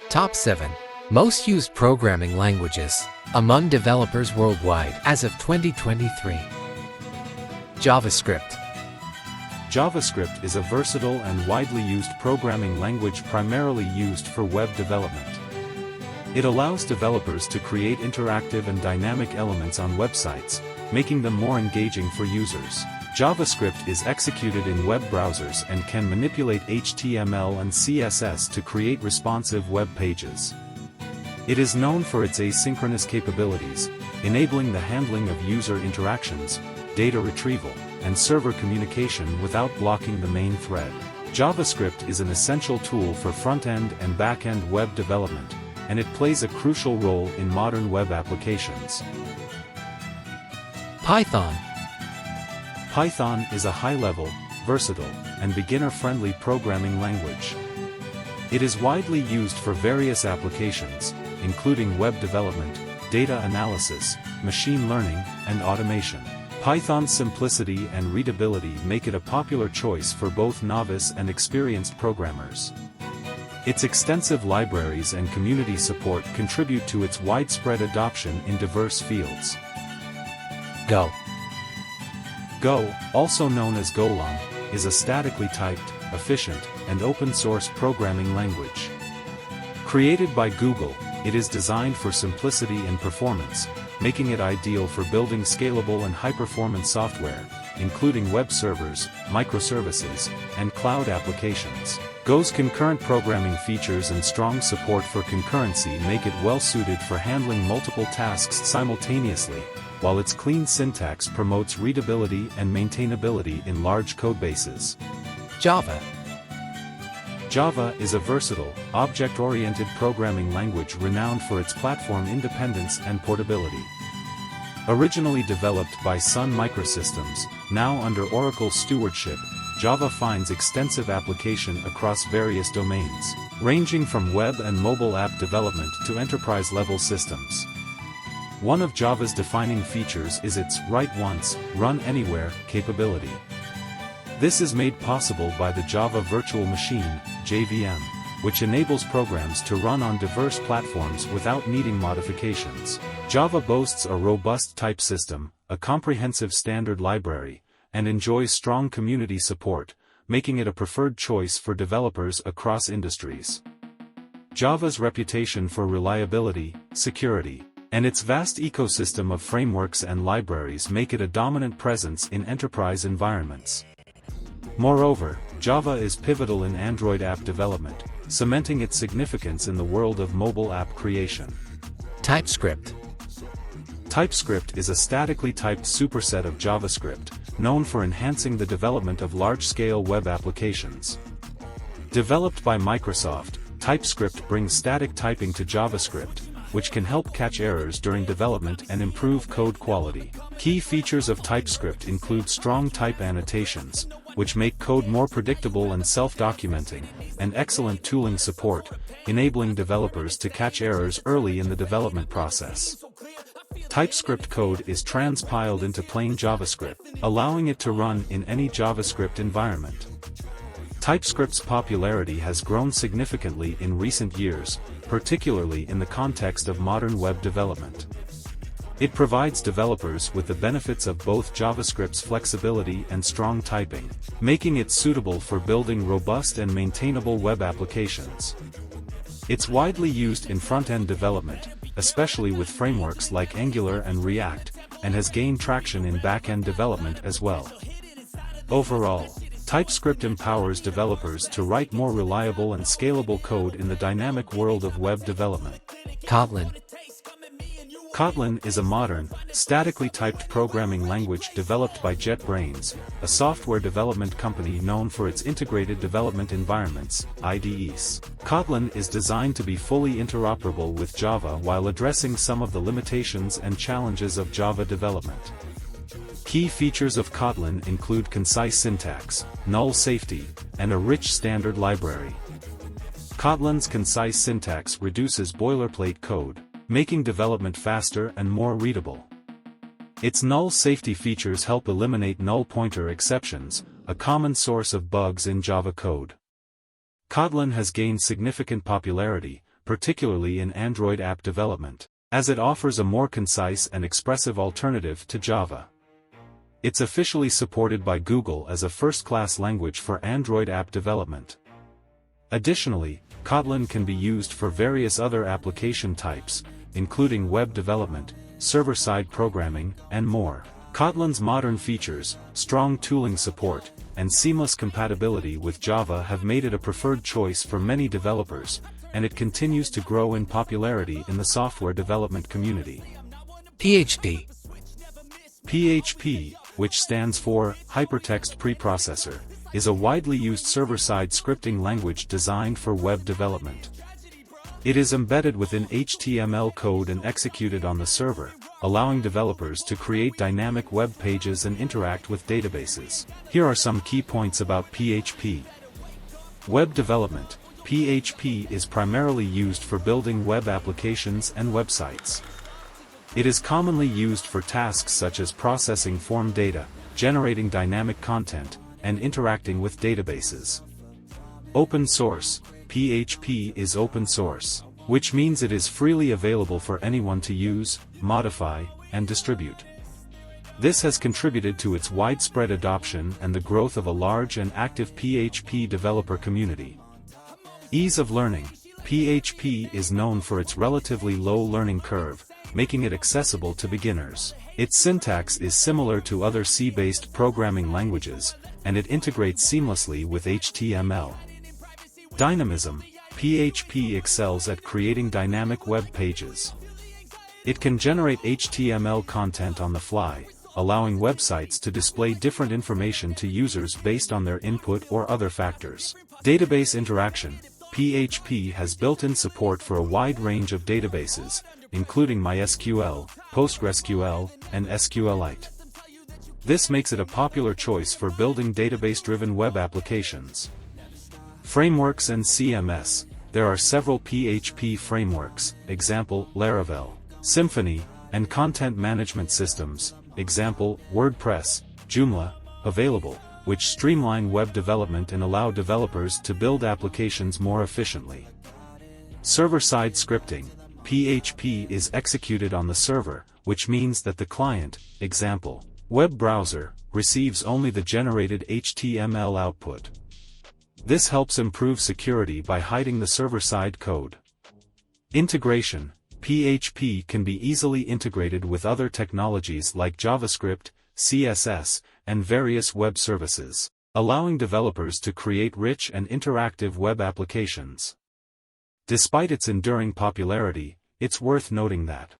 Top 7 Most Used Programming Languages among developers worldwide as of 2023. JavaScript. JavaScript is a versatile and widely used programming language primarily used for web development. It allows developers to create interactive and dynamic elements on websites, making them more engaging for users. JavaScript is executed in web browsers and can manipulate HTML and CSS to create responsive web pages. It is known for its asynchronous capabilities, enabling the handling of user interactions, data retrieval, and server communication without blocking the main thread. JavaScript is an essential tool for front-end and back-end web development, and it plays a crucial role in modern web applications. Python. Python is a high-level, versatile, and beginner-friendly programming language. It is widely used for various applications, including web development, data analysis, machine learning, and automation. Python's simplicity and readability make it a popular choice for both novice and experienced programmers. Its extensive libraries and community support contribute to its widespread adoption in diverse fields. Go. Go, also known as Golang, is a statically typed, efficient, and open-source programming language. Created by Google, it is designed for simplicity and performance, making it ideal for building scalable and high-performance software, including web servers, microservices, and cloud applications. Go's concurrent programming features and strong support for concurrency make it well-suited for handling multiple tasks simultaneously, while its clean syntax promotes readability and maintainability in large codebases. Java. Java is a versatile, object-oriented programming language renowned for its platform independence and portability. Originally developed by Sun Microsystems, now under Oracle stewardship, Java finds extensive application across various domains, ranging from web and mobile app development to enterprise-level systems. One of Java's defining features is its write once, run anywhere capability. This is made possible by the Java Virtual Machine, JVM, which enables programs to run on diverse platforms without needing modifications. Java boasts a robust type system, a comprehensive standard library, and enjoys strong community support, making it a preferred choice for developers across industries. Java's reputation for reliability, security, and its vast ecosystem of frameworks and libraries make it a dominant presence in enterprise environments. Moreover, Java is pivotal in Android app development, cementing its significance in the world of mobile app creation. TypeScript. TypeScript is a statically typed superset of JavaScript, known for enhancing the development of large-scale web applications. Developed by Microsoft, TypeScript brings static typing to JavaScript, which can help catch errors during development and improve code quality. Key features of TypeScript include strong type annotations, which make code more predictable and self-documenting, and excellent tooling support, enabling developers to catch errors early in the development process. TypeScript code is transpiled into plain JavaScript, allowing it to run in any JavaScript environment. TypeScript's popularity has grown significantly in recent years, particularly in the context of modern web development. It provides developers with the benefits of both JavaScript's flexibility and strong typing, making it suitable for building robust and maintainable web applications. It's widely used in front-end development, especially with frameworks like Angular and React, and has gained traction in back-end development as well. Overall, TypeScript empowers developers to write more reliable and scalable code in the dynamic world of web development. Kotlin. Kotlin is a modern, statically typed programming language developed by JetBrains, a software development company known for its integrated development environments, IDEs. Kotlin is designed to be fully interoperable with Java while addressing some of the limitations and challenges of Java development. Key features of Kotlin include concise syntax, null safety, and a rich standard library. Kotlin's concise syntax reduces boilerplate code, making development faster and more readable. Its null safety features help eliminate null pointer exceptions, a common source of bugs in Java code. Kotlin has gained significant popularity, particularly in Android app development, as it offers a more concise and expressive alternative to Java. It's officially supported by Google as a first-class language for Android app development. Additionally, Kotlin can be used for various other application types, including web development, server-side programming, and more. Kotlin's modern features, strong tooling support, and seamless compatibility with Java have made it a preferred choice for many developers, and it continues to grow in popularity in the software development community. PHP. PHP, which stands for Hypertext Preprocessor, is a widely used server-side scripting language designed for web development. It is embedded within HTML code and executed on the server, allowing developers to create dynamic web pages and interact with databases. Here are some key points about PHP. Web development. PHP is primarily used for building web applications and websites. It is commonly used for tasks such as processing form data, generating dynamic content, and interacting with databases. Open source. PHP is open source, which means it is freely available for anyone to use, modify, and distribute. This has contributed to its widespread adoption and the growth of a large and active PHP developer community. Ease of learning. PHP is known for its relatively low learning curve, making it accessible to beginners. Its syntax is similar to other C-based programming languages, and it integrates seamlessly with HTML. Dynamism. PHP excels at creating dynamic web pages. It can generate HTML content on the fly, allowing websites to display different information to users based on their input or other factors. Database interaction. PHP has built-in support for a wide range of databases, including MySQL, PostgreSQL, and SQLite. This makes it a popular choice for building database-driven web applications. Frameworks and CMS. There are several PHP frameworks, example, Laravel, Symfony, and content management systems, example, WordPress, Joomla, available, which streamline web development and allow developers to build applications more efficiently. Server-side scripting. PHP is executed on the server, which means that the client, example, web browser, receives only the generated HTML output. This helps improve security by hiding the server-side code. Integration. PHP can be easily integrated with other technologies like JavaScript, CSS, and various web services, allowing developers to create rich and interactive web applications. Despite its enduring popularity, it's worth noting that